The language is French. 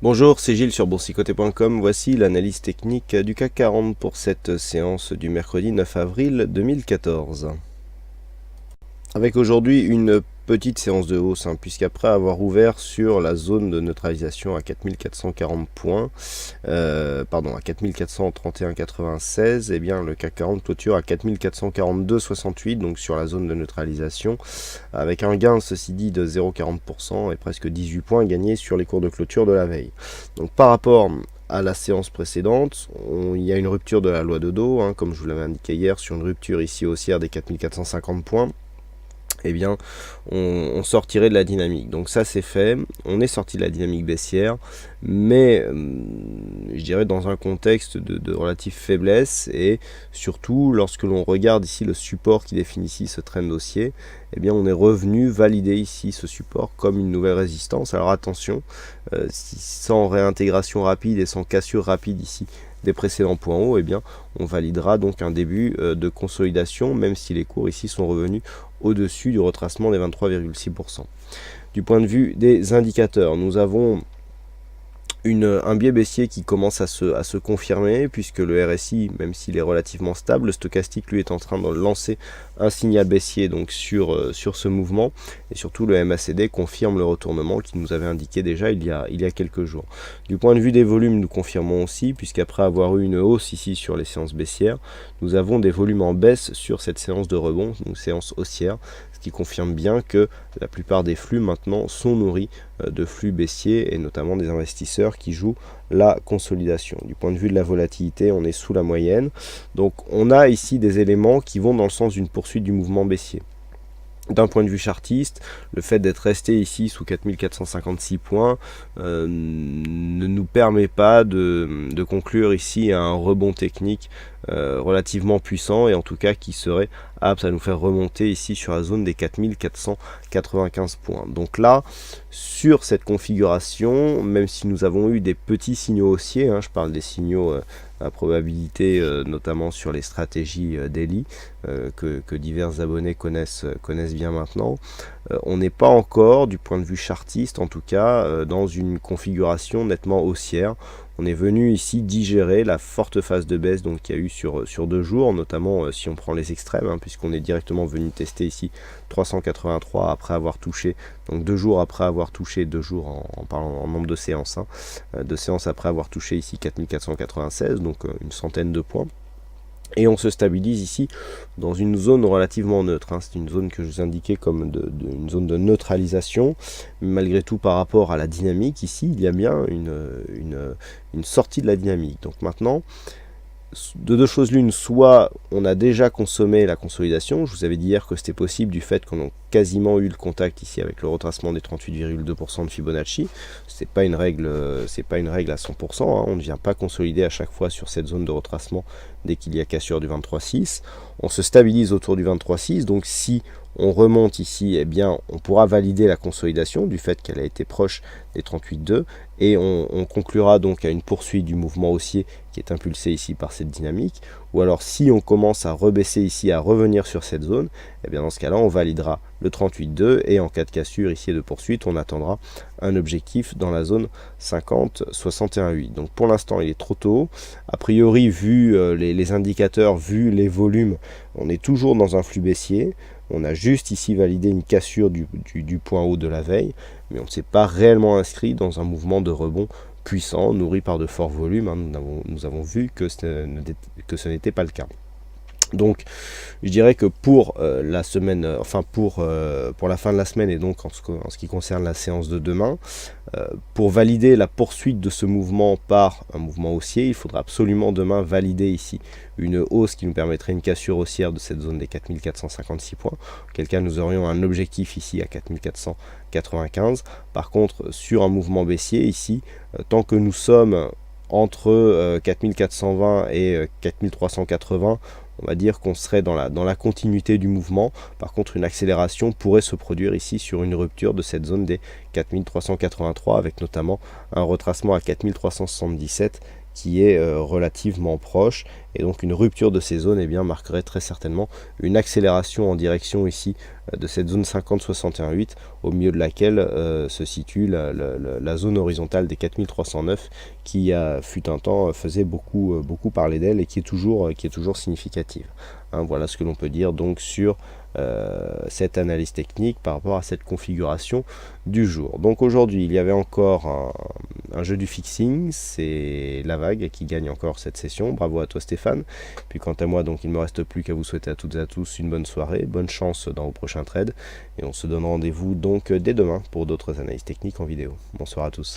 Bonjour, c'est Gilles sur boursicoté.com. Voici l'analyse technique du CAC 40 pour cette séance du mercredi 9 avril 2014. Avec aujourd'hui une petite séance de hausse, puisqu'après avoir ouvert sur la zone de neutralisation à 4440 points, à 4431,96, et bien le CAC 40 clôture à 4442,68, donc sur la zone de neutralisation, avec un gain, ceci dit, de 0,40% et presque 18 points gagnés sur les cours de clôture de la veille. Donc par rapport à la séance précédente, il y a une rupture de la loi de Dow, comme je vous l'avais indiqué hier, sur une rupture ici haussière des 4450 points. Eh bien, on sortirait de la dynamique. Donc ça, c'est fait. On est sorti de la dynamique baissière, mais je dirais dans un contexte de relative faiblesse, et surtout lorsque l'on regarde ici le support qui définit ici ce trend haussier, eh bien, on est revenu valider ici ce support comme une nouvelle résistance. Alors attention, sans réintégration rapide et sans cassure rapide ici des précédents points hauts, eh bien, on validera donc un début de consolidation, même si les cours ici sont revenus au-dessus du retracement des 23,6%. Du point de vue des indicateurs, nous avons un biais baissier qui commence à se confirmer, puisque le RSI, même s'il est relativement stable, le stochastique lui est en train de lancer un signal baissier donc sur ce mouvement, et surtout le MACD confirme le retournement qu'il nous avait indiqué déjà il y a quelques jours. Du point de vue des volumes, nous confirmons aussi, puisqu'après avoir eu une hausse ici sur les séances baissières, nous avons des volumes en baisse sur cette séance de rebond, donc séance haussière, ce qui confirme bien que la plupart des flux maintenant sont nourris de flux baissiers, et notamment des investisseurs qui jouent la consolidation. Du point de vue de la volatilité, on est sous la moyenne. Donc on a ici des éléments qui vont dans le sens d'une poursuite du mouvement baissier. D'un point de vue chartiste, le fait d'être resté ici sous 4456 points ne nous permet pas de conclure ici un rebond technique relativement puissant, et en tout cas qui serait apte à nous faire remonter ici sur la zone des 4495 points. Donc là, sur cette configuration, même si nous avons eu des petits signaux haussiers, je parle des signaux à probabilité, notamment sur les stratégies daily que divers abonnés connaissent bien maintenant, on n'est pas encore, du point de vue chartiste en tout cas, dans une configuration nettement haussière. On est venu ici digérer la forte phase de baisse qu'il y a eu sur 2 jours, notamment si on prend les extrêmes, puisqu'on est directement venu tester ici 383 après avoir touché, donc 2 jours après avoir touché, 2 jours en parlant en nombre de séances, de séances après avoir touché ici 4496, donc une centaine de points. Et on se stabilise ici dans une zone relativement neutre. C'est une zone que je vous indiquais comme une zone de neutralisation. Malgré tout, par rapport à la dynamique, ici, il y a bien une sortie de la dynamique. Donc maintenant, de deux choses l'une, soit on a déjà consommé la consolidation, je vous avais dit hier que c'était possible du fait qu'on a quasiment eu le contact ici avec le retracement des 38,2% de Fibonacci. C'est pas une règle à 100%, on ne vient pas consolider à chaque fois sur cette zone de retracement dès qu'il y a cassure du 23,6. On se stabilise autour du 23,6, donc si on remonte ici, eh bien on pourra valider la consolidation du fait qu'elle a été proche des 38,2, et on conclura donc à une poursuite du mouvement haussier qui est impulsé ici par cette dynamique. Ou alors si on commence à rebaisser ici, à revenir sur cette zone, eh bien dans ce cas-là on validera le 38,2, et en cas de cassure ici et de poursuite, on attendra un objectif dans la zone 50-61,8. Donc pour l'instant il est trop tôt. A priori, vu les indicateurs, vu les volumes, on est toujours dans un flux baissier. On a juste ici validé une cassure du point haut de la veille, mais on ne s'est pas réellement inscrit dans un mouvement de rebond puissant, nourri par de forts volumes. Nous avons vu que ce n'était pas le cas. Donc je dirais que pour la semaine, pour la fin de la semaine, et donc en ce qui concerne la séance de demain, pour valider la poursuite de ce mouvement par un mouvement haussier, il faudra absolument demain valider ici une hausse qui nous permettrait une cassure haussière de cette zone des 4456 points, auquel cas nous aurions un objectif ici à 4495. Par contre, sur un mouvement baissier ici, tant que nous sommes entre 4420 et 4380, on va dire qu'on serait dans la continuité du mouvement. Par contre, une accélération pourrait se produire ici sur une rupture de cette zone des 4383, avec notamment un retracement à 4377 qui est relativement proche, et donc une rupture de ces zones marquerait très certainement une accélération en direction ici de cette zone 50-61-8, au milieu de laquelle se situe la zone horizontale des 4309 qui fut un temps faisait beaucoup parler d'elle et qui est toujours significative. Voilà ce que l'on peut dire donc sur cette analyse technique par rapport à cette configuration du jour. Donc aujourd'hui il y avait encore un jeu du fixing, c'est la vague qui gagne encore cette session. Bravo à toi Stéphane. Puis quant à moi, donc il ne me reste plus qu'à vous souhaiter à toutes et à tous une bonne soirée, bonne chance dans vos prochains trades, et on se donne rendez-vous donc dès demain pour d'autres analyses techniques en vidéo. Bonsoir à tous.